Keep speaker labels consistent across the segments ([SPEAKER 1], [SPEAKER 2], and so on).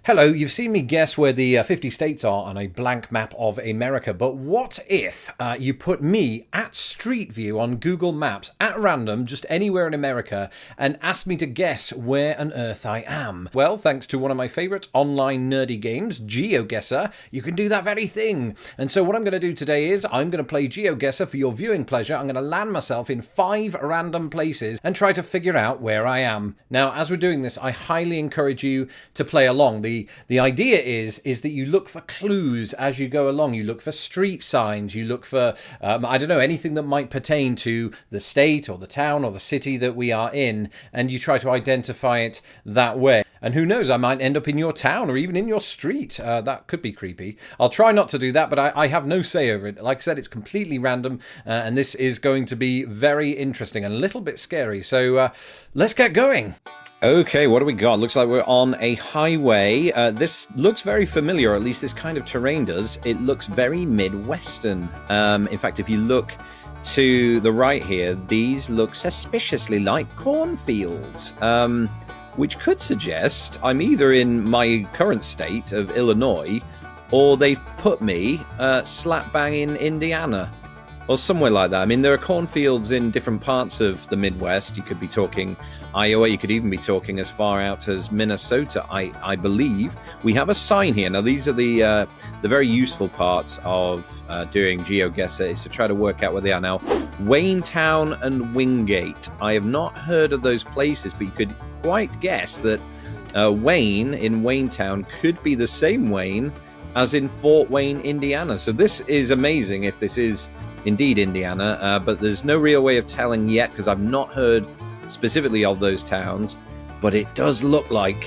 [SPEAKER 1] Hello, you've seen me guess where the 50 states are on a blank map of America, but what if you put me at Street View on Google Maps at random, just anywhere in America, and asked me to guess where on earth I am? Well, thanks to one of my favourite online nerdy games, Geoguessr, you can do that very thing. And so what I'm going to do today is I'm going to play Geoguessr for your viewing pleasure. I'm going to land myself in 5 random places and try to figure out where I am. Now, as we're doing this, I highly encourage you to play along. The idea is that you look for clues as you go along. You look for street signs. You look for, I don't know, anything that might pertain to the state or the town or the city that we are in, and you try to identify it that way. And who knows, I might end up in your town or even in your street. That could be creepy. I'll try not to do that, but I have no say over it. Like I said, it's completely random, and this is going to be very interesting and a little bit scary. So let's get going. Okay, what do we got? Looks like we're on a highway. This looks very familiar, or at least this kind of terrain does. It looks very Midwestern. In fact, if you look to the right here, these look suspiciously like cornfields, which could suggest I'm either in my current state of Illinois, or they've put me slap bang in Indiana, or somewhere like that. I mean, there are cornfields in different parts of the Midwest. You could be talking Iowa, you could even be talking as far out as Minnesota, I believe. We have a sign here. Now, these are the very useful parts of doing Geoguessr, is to try to work out where they are. Now, Waynetown and Wingate. I have not heard of those places, but you could quite guess that Wayne in Waynetown could be the same Wayne as in Fort Wayne, Indiana. So this is amazing if this is indeed Indiana, but there's no real way of telling yet because I've not heard specifically of those towns, but it does look like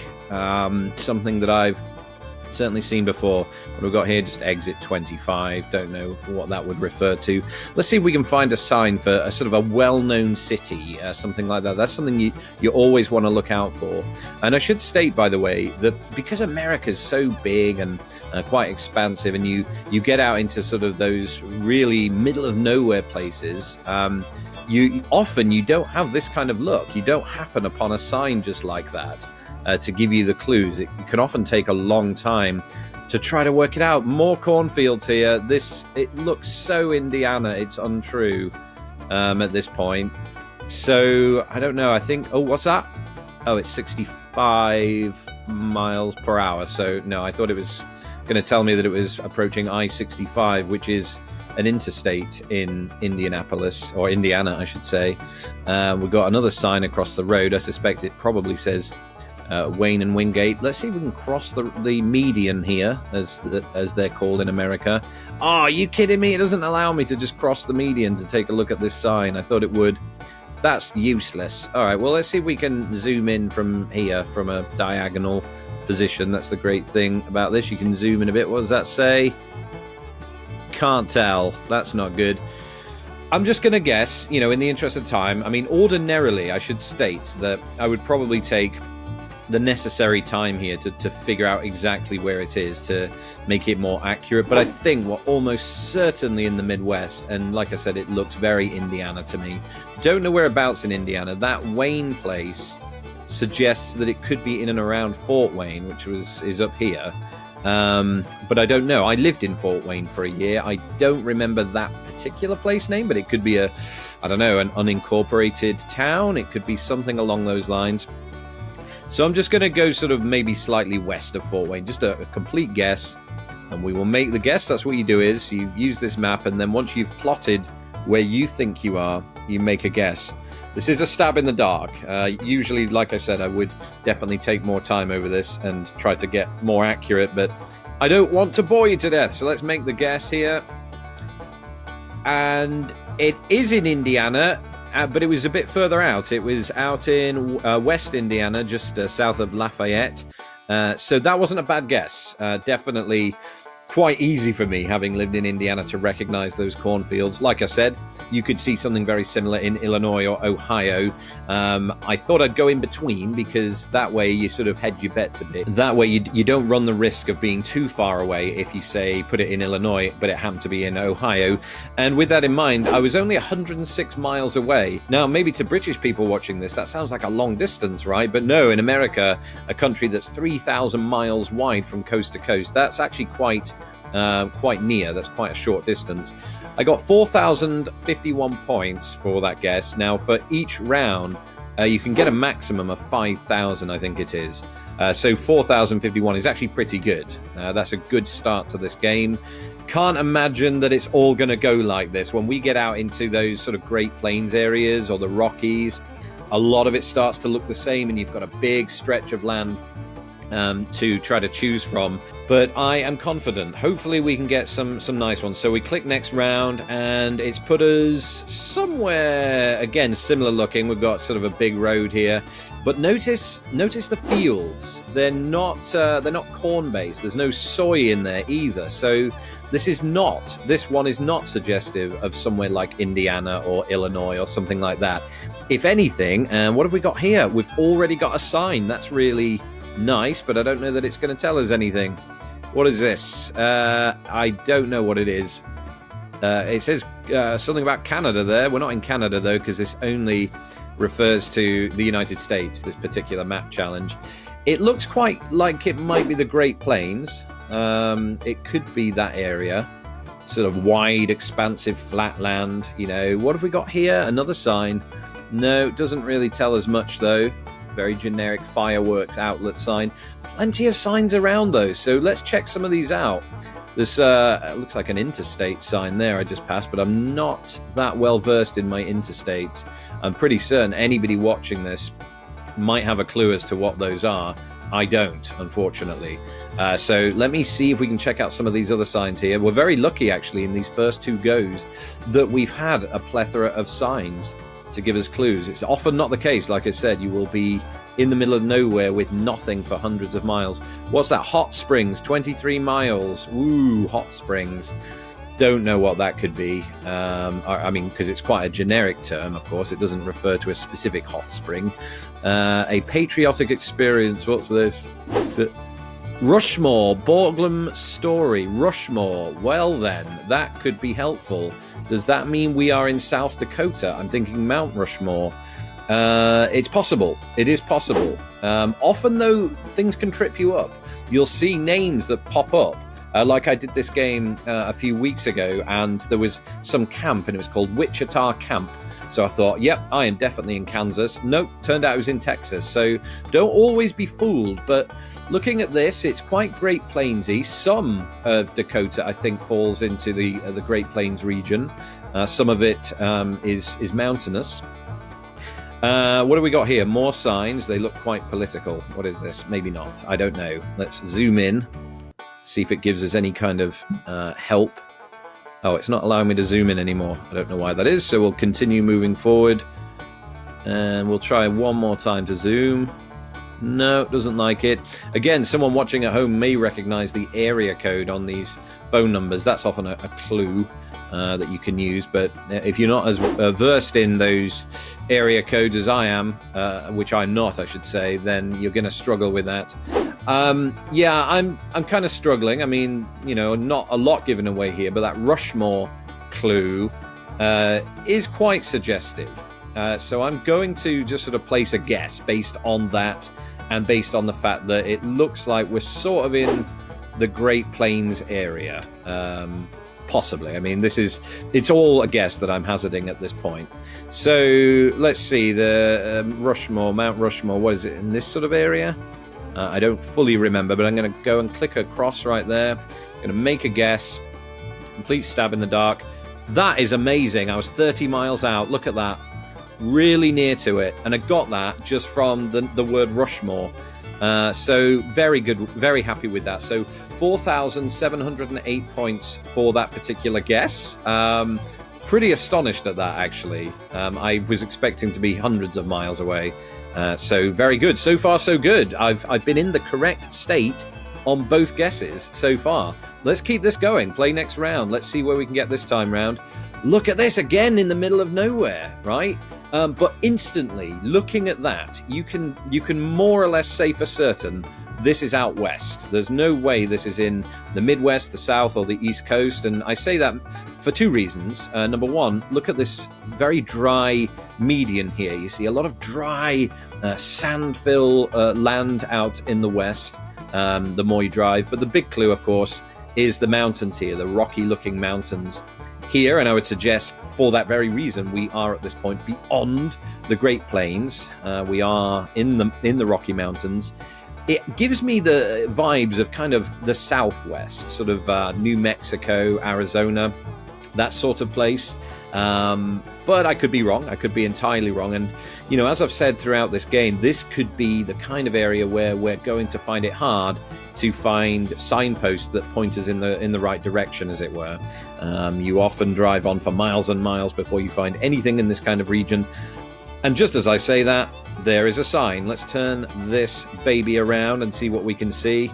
[SPEAKER 1] something that I've certainly seen before. What we've got here, just exit 25. Don't know what that would refer to. Let's see if we can find a sign for a sort of a well-known city, something like that. That's something you always want to look out for. And I should state, by the way, that because America's so big and quite expansive, and you get out into sort of those really middle of nowhere places, you don't have this kind of look. You don't happen upon a sign just like that to give you the clues. It can often take a long time to try to work it out. More cornfields here. It looks so Indiana, it's untrue at this point. So I don't know. I think, what's that? Oh, it's 65 miles per hour. So no, I thought it was going to tell me that it was approaching I-65, which is an interstate in Indianapolis, or Indiana, I should say. We've got another sign across the road. I suspect it probably says Wayne and Wingate. Let's see if we can cross the median here, as they're called in America. Oh, are you kidding me? It doesn't allow me to just cross the median to take a look at this sign. I thought it would. That's useless. All right, well, let's see if we can zoom in from here, from a diagonal position. That's the great thing about this. You can zoom in a bit. What does that say? Can't tell. That's not good. I'm just going to guess, in the interest of time. I mean, ordinarily, I should state that I would probably take the necessary time here to figure out exactly where it is to make it more accurate. But I think we're almost certainly in the Midwest. And like I said, it looks very Indiana to me. Don't know whereabouts in Indiana. That Wayne place suggests that it could be in and around Fort Wayne, which is up here. But I don't know. I lived in Fort Wayne for a year. I don't remember that particular place name, but it could be an unincorporated town. It could be something along those lines. So I'm just going to go sort of maybe slightly west of Fort Wayne, just a complete guess, and we will make the guess. That's what you do, is you use this map, and then once you've plotted where you think you are, you make a guess. This is a stab in the dark. Usually, like I said, I would definitely take more time over this and try to get more accurate, but I don't want to bore you to death. So let's make the guess here. And it is in Indiana, but it was a bit further out. It was out in West Indiana, just south of Lafayette. So that wasn't a bad guess. Definitely quite easy for me, having lived in Indiana, to recognize those cornfields. Like I said, you could see something very similar in Illinois or Ohio. I thought I'd go in between, because that way you sort of hedge your bets a bit. That way you don't run the risk of being too far away if you say put it in Illinois, but it happened to be in Ohio. And with that in mind, I was only 106 miles away. Now, maybe to British people watching this, that sounds like a long distance, right? But no, in America, a country that's 3,000 miles wide from coast to coast, that's actually quite near. That's quite a short distance. I got 4,051 points for that guess. Now, for each round, you can get a maximum of 5,000, I think it is. So 4,051 is actually pretty good. That's a good start to this game. Can't imagine that it's all going to go like this. When we get out into those sort of Great Plains areas or the Rockies, a lot of it starts to look the same, and you've got a big stretch of land to try to choose from. But I am confident. Hopefully we can get some nice ones. So we click next round, and it's put us somewhere, again, similar looking. We've got sort of a big road here, but notice the fields. They're not corn based. There's no soy in there either. So this one is not suggestive of somewhere like Indiana or Illinois or something like that. If anything, what have we got here? We've already got a sign. That's really nice, but I don't know that it's going to tell us anything. What is this? I don't know what it is. It says something about Canada there. We're not in Canada, though, because this only refers to the United States, this particular map challenge. It looks quite like it might be the Great Plains. It could be that area. Sort of wide, expansive, flat land. You know, what have we got here? Another sign. No, it doesn't really tell us much, though. Very generic fireworks outlet sign. Plenty of signs around, though, so let's check some of these out. This looks like an interstate sign there I just passed, but I'm not that well versed in my interstates. I'm pretty certain anybody watching this might have a clue as to what those are. I don't, unfortunately. So let me see if we can check out some of these other signs here. We're very lucky, actually, in these first two goes that we've had a plethora of signs to give us clues. It's often not the case. Like I said, you will be in the middle of nowhere with nothing for hundreds of miles. What's that? Hot Springs, 23 miles. Ooh, Hot Springs. Don't know what that could be. I mean, because it's quite a generic term, of course. It doesn't refer to a specific hot spring. A patriotic experience. What's this? Rushmore, Borglum Story, Rushmore. Well then, that could be helpful. Does that mean we are in South Dakota? I'm thinking Mount Rushmore. It's possible. It is possible. Often, though, things can trip you up. You'll see names that pop up. Like I did this game a few weeks ago, and there was some camp, and it was called Wichita Camp. So I thought, yep, I am definitely in Kansas. Nope, turned out it was in Texas. So don't always be fooled. But looking at this, it's quite Great Plainsy. Some of Dakota, I think, falls into the Great Plains region. Some of it is mountainous. What do we got here? More signs. They look quite political. What is this? Maybe not. I don't know. Let's zoom in. See if it gives us any kind of help. Oh, it's not allowing me to zoom in anymore. I don't know why that is, so we'll continue moving forward. And we'll try one more time to zoom. No, it doesn't like it. Again, someone watching at home may recognize the area code on these phone numbers. That's often a clue that you can use. But if you're not as versed in those area codes as I am, which I'm not, I should say, then you're going to struggle with that. Yeah, I'm kind of struggling. I mean, you know, not a lot given away here, but that Rushmore clue is quite suggestive. So I'm going to just sort of place a guess based on that, and based on the fact that it looks like we're sort of in the Great Plains area. Possibly. I mean, it's all a guess that I'm hazarding at this point. So let's see, the Rushmore, Mount Rushmore, what is it, in this sort of area? I don't fully remember, but I'm going to go and click across right there. I'm going to make a guess. Complete stab in the dark. That is amazing. I was 30 miles out. Look at that. Really near to it. And I got that just from the word Rushmore. So very good. Very happy with that. So 4,708 points for that particular guess. Pretty astonished at that, actually. I was expecting to be hundreds of miles away. So very good. So far, so good. I've been in the correct state on both guesses so far. Let's keep this going. Play next round. Let's see where we can get this time round. Look at this again in the middle of nowhere, right? But instantly, looking at that, you can more or less say for certain this is out west. There's no way this is in the Midwest, the South, or the East Coast. And I say that for two reasons. Number one, look at this very dry median here. You see a lot of dry sand-fill land out in the west, the more you drive. But the big clue, of course, is the mountains here, the rocky-looking mountains here. And I would suggest for that very reason, we are at this point beyond the Great Plains. We are in the Rocky Mountains. It gives me the vibes of kind of the Southwest, sort of New Mexico, Arizona, that sort of place. But I could be wrong. I could be entirely wrong. And, you know, as I've said throughout this game, this could be the kind of area where we're going to find it hard to find signposts that point us in the right direction, as it were. You often drive on for miles and miles before you find anything in this kind of region. And just as I say that, there is a sign. Let's turn this baby around and see what we can see.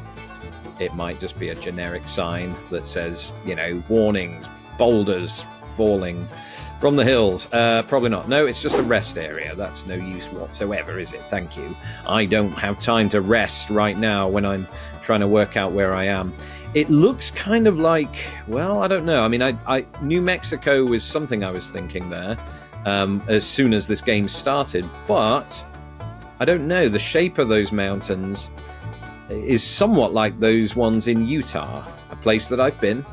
[SPEAKER 1] It might just be a generic sign that says, you know, warnings, boulders falling from the hills. Probably not. No, it's just a rest area. That's no use whatsoever, is it? Thank you. I don't have time to rest right now when I'm trying to work out where I am. It looks kind of like, well, I don't know. I mean, New Mexico was something I was thinking there as soon as this game started, but I don't know. The shape of those mountains is somewhat like those ones in Utah, a place that I've been.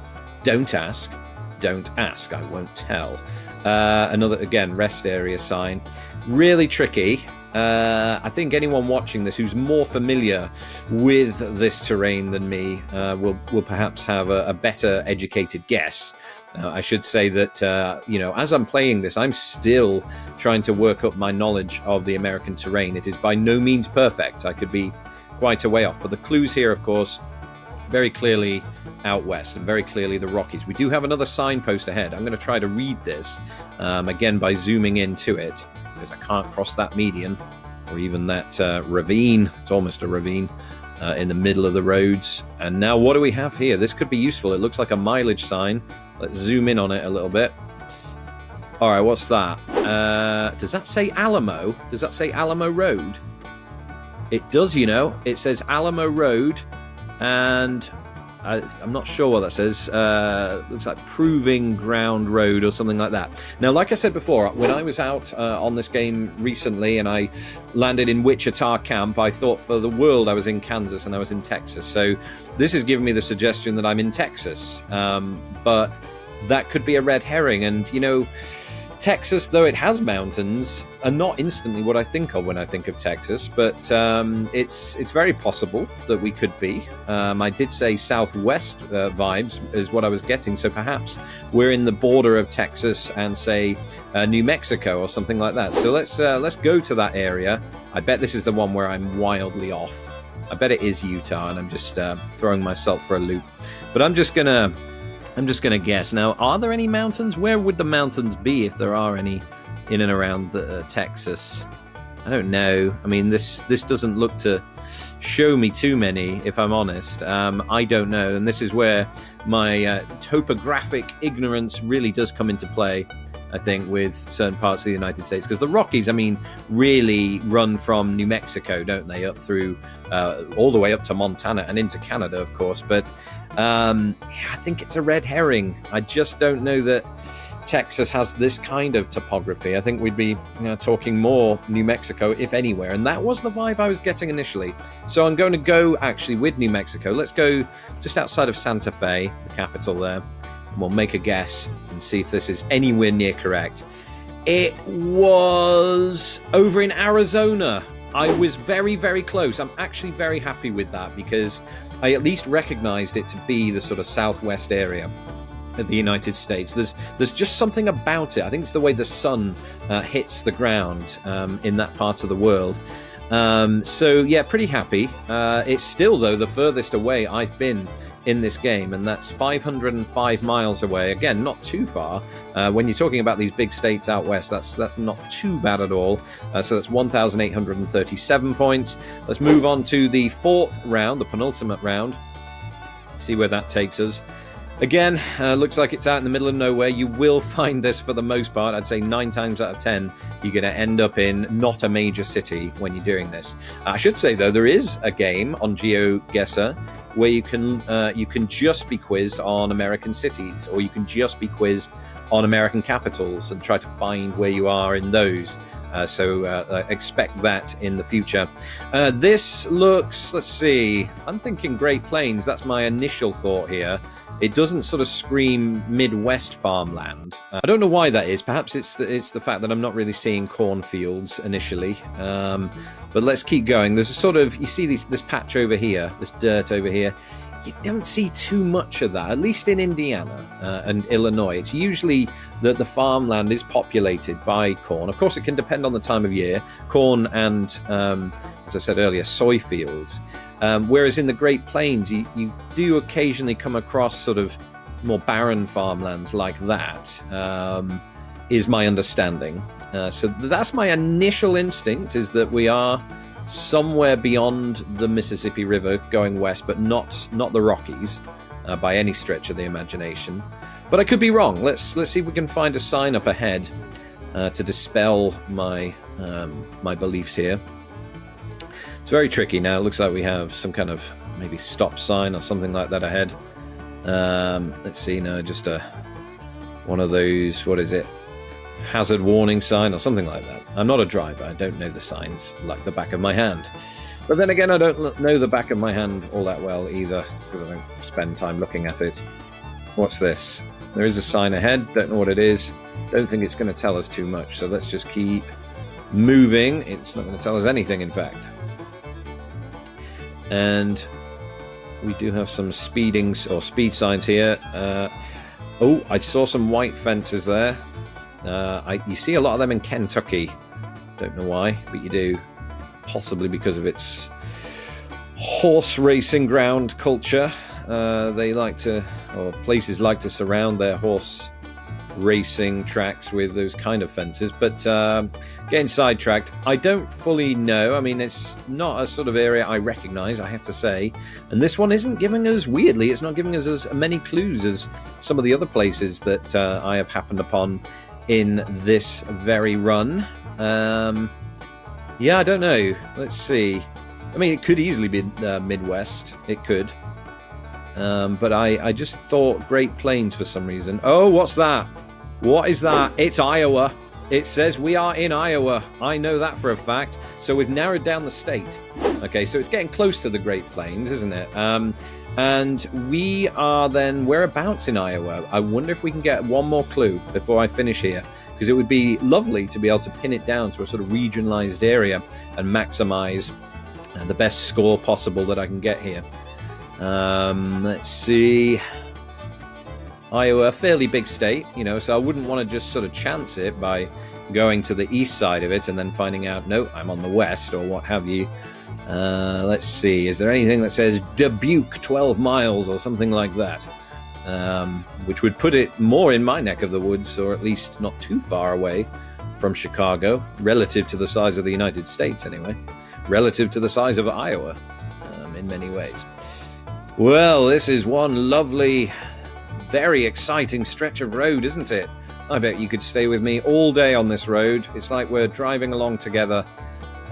[SPEAKER 1] Don't ask. Don't ask. I won't tell. Another, again, rest area sign. Really tricky. I think anyone watching this who's more familiar with this terrain than me will perhaps have a better educated guess. I should say that, you know, as I'm playing this, I'm still trying to work up my knowledge of the American terrain. It is by no means perfect. I could be quite a way off. But the clues here, of course, very clearly out west and very clearly the Rockies. We do have another signpost ahead. I'm going to try to read this, again, by zooming into it, because I can't cross that median or even that ravine. It's almost a ravine in the middle of the roads. And now what do we have here? This could be useful. It looks like a mileage sign. Let's zoom in on it a little bit. All right, what's that? Does that say Alamo? Does that say Alamo Road? It does, you know. It says Alamo Road, and I'm not sure what that says. Looks like Proving Ground Road or something like that. Now, like I said before, when I was out on this game recently and I landed in Wichita Camp, I thought for the world I was in Kansas and I was in Texas. So this has given me the suggestion that I'm in Texas. But that could be a red herring. And, you know, Texas, though it has mountains, are not instantly what I think of when I think of Texas, but it's very possible that we could be. I did say southwest vibes is what I was getting, so perhaps we're in the border of Texas and, say, New Mexico or something like that. So let's go to that area. I bet this is the one where I'm wildly off. I bet it is Utah, and I'm just throwing myself for a loop. But I'm just gonna guess. Now, are there any mountains? Where would the mountains be if there are any in and around Texas? I don't know. I mean, this doesn't look to show me too many, if I'm honest. I don't know. And this is where my topographic ignorance really does come into play, I think, with certain parts of the United States. Because the Rockies, I mean, really run from New Mexico, don't they? Up through, all the way up to Montana and into Canada, of course. But yeah, I think it's a red herring. I just don't know that Texas has this kind of topography. I think we'd be talking more New Mexico, if anywhere. And that was the vibe I was getting initially. So I'm going to go actually with New Mexico. Let's go just outside of Santa Fe, the capital there. And we'll make a guess and see if this is anywhere near correct. It was over in Arizona. I was very, very close. I'm actually very happy with that because I at least recognized it to be the sort of southwest area of the United States. There's just something about it. I think it's the way the sun hits the ground in that part of the world. So yeah, pretty happy. It's still, though, the furthest away I've been in this game, and that's 505 miles away. Again, not too far. When you're talking about these big states out west, that's not too bad at all. So that's 1,837 points. Let's move on to the fourth round, the penultimate round. See where that takes us. Again, looks like it's out in the middle of nowhere. You will find this for the most part. I'd say 9 times out of 10, you're going to end up in not a major city when you're doing this. I should say, though, there is a game on Geoguessr where you can just be quizzed on American cities, or you can just be quizzed on American capitals and try to find where you are in those. So expect that in the future. This looks, let's see, I'm thinking Great Plains. That's my initial thought here. It doesn't sort of scream Midwest farmland. I don't know why that is. Perhaps it's the fact that I'm not really seeing cornfields initially. But let's keep going. There's a sort of, you see this patch over here, this dirt over here. You don't see too much of that, at least in Indiana and Illinois. It's usually that the farmland is populated by corn. Of course, it can depend on the time of year. Corn and, as I said earlier, soy fields. Whereas in the Great Plains, you do occasionally come across sort of more barren farmlands like that, is my understanding. So that's my initial instinct, is that we are somewhere beyond the Mississippi River going west, but not the Rockies by any stretch of the imagination. But I could be wrong. Let's see if we can find a sign up ahead to dispel my my beliefs here. It's very tricky now. It looks like we have some kind of maybe stop sign or something like that ahead. Let's see, no, just one of those, what is it? Hazard warning sign or something like that. I'm not a driver. I don't know the signs like the back of my hand. But then again, I don't know the back of my hand all that well either, because I don't spend time looking at it. What's this? There is a sign ahead. Don't know what it is. Don't think it's going to tell us too much. So let's just keep moving. It's not going to tell us anything, in fact. And we do have some speed signs here. Oh, I saw some white fences there. You see a lot of them in Kentucky. Don't know why, but you do. Possibly because of its horse racing ground culture. They like to, or places like to surround their horse racing tracks with those kind of fences. But getting sidetracked, I don't fully know. I mean, it's not a sort of area I recognize, I have to say. And this one isn't giving us, weirdly, it's not giving us as many clues as some of the other places that I have happened upon in this very run. Yeah, I don't know. Let's see. I mean, it could easily be Midwest. It could. But I just thought Great Plains for some reason. Oh, what's that? What is that? It's Iowa. It says we are in Iowa. I know that for a fact. So we've narrowed down the state. Okay, so it's getting close to the Great Plains, isn't it? And we are then whereabouts in Iowa? I wonder if we can get one more clue before I finish here, because it would be lovely to be able to pin it down to a sort of regionalized area and maximize the best score possible that I can get here. Let's see. Iowa, fairly big state, you know, so I wouldn't want to just sort of chance it by going to the east side of it and then finding out, no, I'm on the west or what have you. Let's see, is there anything that says Dubuque 12 miles or something like that? Which would put it more in my neck of the woods, or at least not too far away from Chicago, relative to the size of the United States anyway, relative to the size of Iowa in many ways. Well, this is one lovely, very exciting stretch of road, isn't it? I bet you could stay with me all day on this road. It's like we're driving along together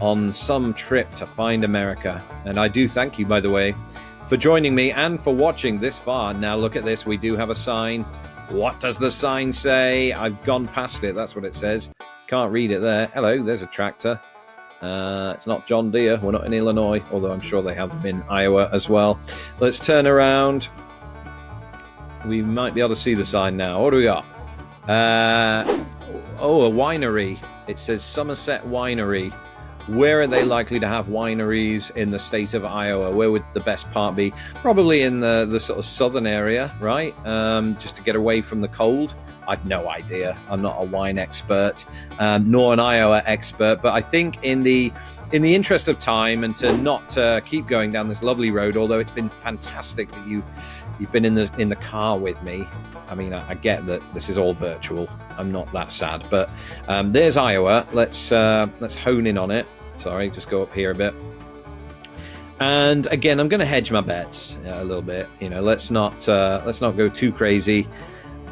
[SPEAKER 1] on some trip to find America. And I do thank you, by the way, for joining me and for watching this far. Now look at this, we do have a sign. What does the sign say? I've gone past it, that's what it says. Can't read it there. Hello, there's a tractor. It's not John Deere, we're not in Illinois, although I'm sure they have them in Iowa as well. Let's turn around. We might be able to see the sign now. What do we got? Oh, a winery. It says Somerset Winery. Where are they likely to have wineries in the state of Iowa? Where would the best part be? Probably in the sort of southern area, right? Just to get away from the cold. I've no idea. I'm not a wine expert, nor an Iowa expert. But I think in the interest of time, and to not keep going down this lovely road, although it's been fantastic that you've been in the car with me. I mean, I get that this is all virtual. I'm not that sad, but there's Iowa. Let's hone in on it. Sorry, just go up here a bit. And again, I'm going to hedge my bets a little bit. You know, let's not go too crazy.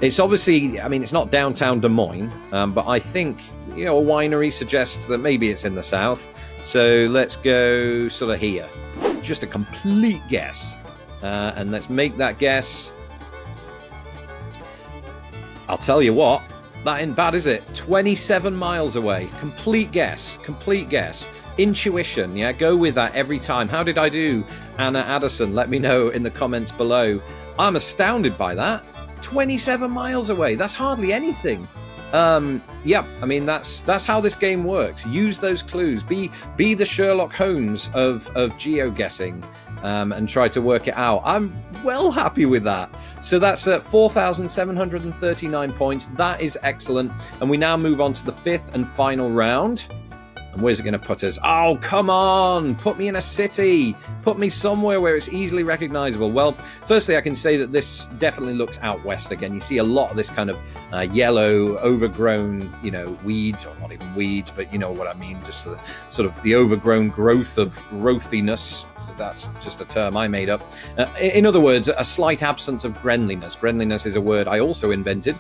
[SPEAKER 1] It's obviously, I mean, it's not downtown Des Moines, but I think, you know, a winery suggests that maybe it's in the south. So let's go sort of here. Just a complete guess. And let's make that guess. I'll tell you what, that ain't bad, is it? 27 miles away. Complete guess. Intuition, yeah, go with that every time. How did I do, Anna Addison? Let me know in the comments below. I'm astounded by that. 27 miles away. That's hardly anything. Yeah, I mean, that's how this game works. Use those clues. Be the Sherlock Holmes of geoguessing, and try to work it out. I'm well happy with that. So that's at 4,739 points. That is excellent. And we now move on to the fifth and final round. And where's it going to put us? Oh, come on. Put me in a city. Put me somewhere where it's easily recognizable. Well, firstly, I can say that this definitely looks out west again. You see a lot of this kind of yellow, overgrown, you know, weeds, or not even weeds, but you know what I mean. Just the sort of the overgrown growth of growthiness. So that's just a term I made up. In other words, a slight absence of greenliness. Greenliness is a word I also invented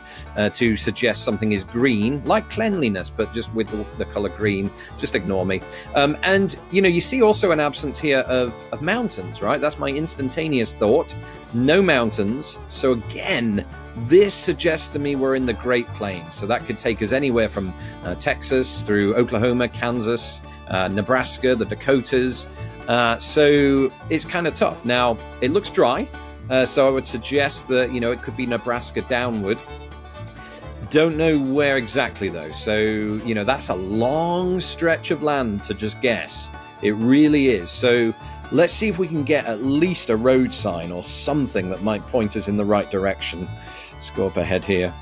[SPEAKER 1] to suggest something is green, like cleanliness, but just with the color green. Just ignore me. And, you know, you see also an absence here of mountains, right? That's my instantaneous thought. No mountains. So again, this suggests to me we're in the Great Plains. So that could take us anywhere from Texas through Oklahoma, Kansas, Nebraska, the Dakotas. So it's kind of tough. Now, it looks dry. So I would suggest that, you know, it could be Nebraska downward. Don't know where exactly though, so you know that's a long stretch of land to just guess. It really is. So let's see if we can get at least a road sign or something that might point us in the right direction. Let's go up ahead here.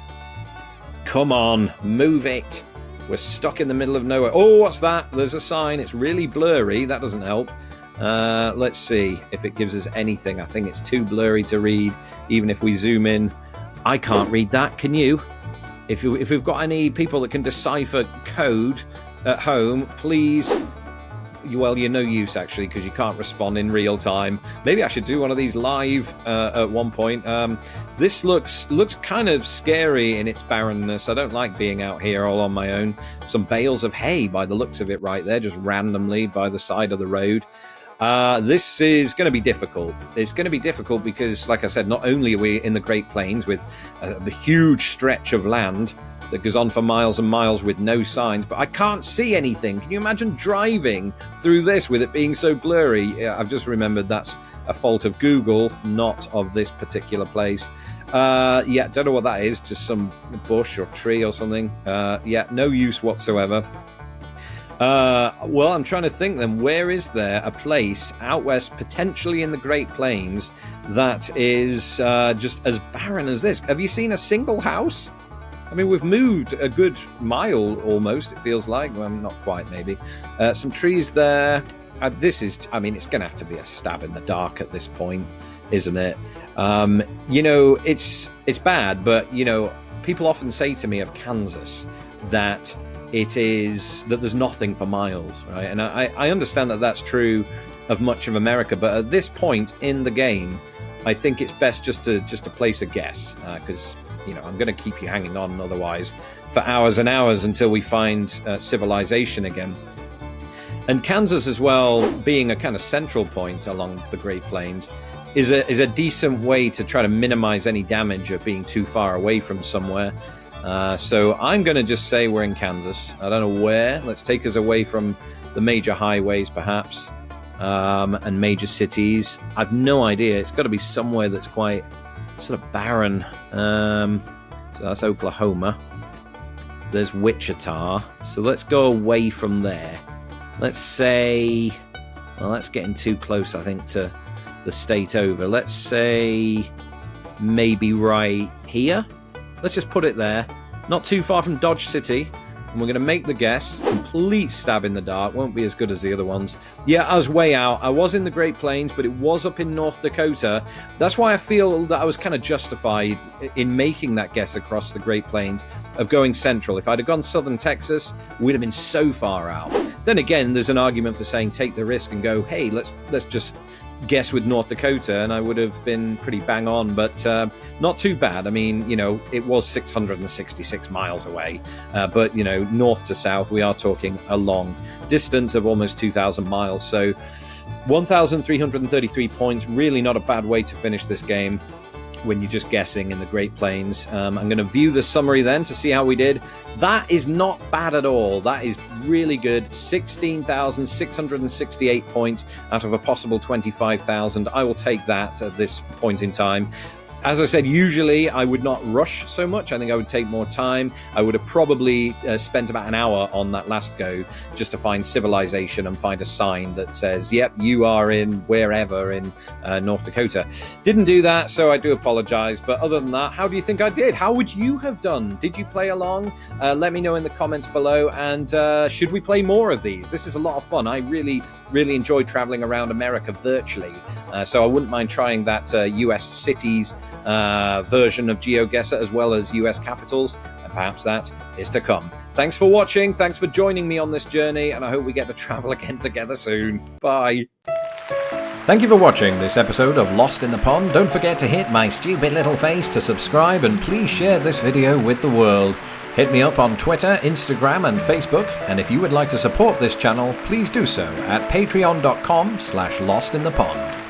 [SPEAKER 1] Come on, move it. We're stuck in the middle of nowhere. Oh, what's that? There's a sign. It's really blurry. That doesn't help. Let's see if it gives us anything. I think it's too blurry to read, even if we zoom in. I can't read that. Can you? If we've got any people that can decipher code at home, please. Well, you're no use actually because you can't respond in real time. Maybe I should do one of these live at one point. This looks kind of scary in its barrenness. I don't like being out here all on my own. Some bales of hay by the looks of it right there, just randomly by the side of the road. This is going to be difficult. It's going to be difficult because, like I said, not only are we in the Great Plains with a huge stretch of land that goes on for miles and miles with no signs, but I can't see anything. Can you imagine driving through this with it being so blurry? I've just remembered that's a fault of Google, not of this particular place. Yeah, don't know what that is. Just some bush or tree or something. Yeah, no use whatsoever. Well, I'm trying to think then, where is there a place out west, potentially in the Great Plains, that is just as barren as this? Have you seen a single house? I mean, we've moved a good mile almost, it feels like. Well, not quite, maybe. Some trees there. This is, I mean, it's going to have to be a stab in the dark at this point, isn't it? You know, it's bad, but, you know, people often say to me of Kansas that it is that there's nothing for miles, right? And I understand that that's true of much of America, but at this point in the game, I think it's best just to place a guess, because you know I'm going to keep you hanging on otherwise for hours and hours until we find civilization again. And Kansas as well, being a kind of central point along the Great Plains, is a decent way to try to minimize any damage of being too far away from somewhere. So I'm going to just say we're in Kansas. I don't know where. Let's take us away from the major highways, perhaps, and major cities. I've no idea. It's got to be somewhere that's quite sort of barren. So that's Oklahoma. There's Wichita. So let's go away from there. let's say, well, that's getting too close, I think, to the state over. Let's say maybe right here. Let's just put it there. Not too far from Dodge City. And we're going to make the guess. Complete stab in the dark. Won't be as good as the other ones. Yeah, I was way out. I was in the Great Plains, but it was up in North Dakota. That's why I feel that I was kind of justified in making that guess across the Great Plains of going central. If I'd have gone southern Texas, we'd have been so far out. Then again, there's an argument for saying take the risk and go, hey, let's just guess with North Dakota, and I would have been pretty bang on, but not too bad. I mean, you know, it was 666 miles away, but, you know, north to south, we are talking a long distance of almost 2,000 miles. So 1,333 points, really not a bad way to finish this game when you're just guessing in the Great Plains. I'm going to view the summary then to see how we did. That is not bad at all. That is really good. 16,668 points out of a possible 25,000. I will take that at this point in time. As I said, usually I would not rush so much. I think I would take more time. I would have probably spent about an hour on that last go just to find civilization and find a sign that says, yep, you are in wherever in North Dakota. Didn't do that, so I do apologize. But other than that, how do you think I did? How would you have done? Did you play along? Let me know in the comments below. And should we play more of these? This is a lot of fun. I really enjoy traveling around America virtually. So I wouldn't mind trying that US cities version of Geoguessr as well as US capitals, and perhaps that is to come. Thanks for watching, thanks for joining me on this journey, and I hope we get to travel again together soon. Bye. Thank you for watching this episode of Lost in the Pond. Don't forget to hit my stupid little face to subscribe, and please share this video with the world. Hit me up on Twitter, Instagram and Facebook, and if you would like to support this channel, please do so at patreon.com/lostinthepond.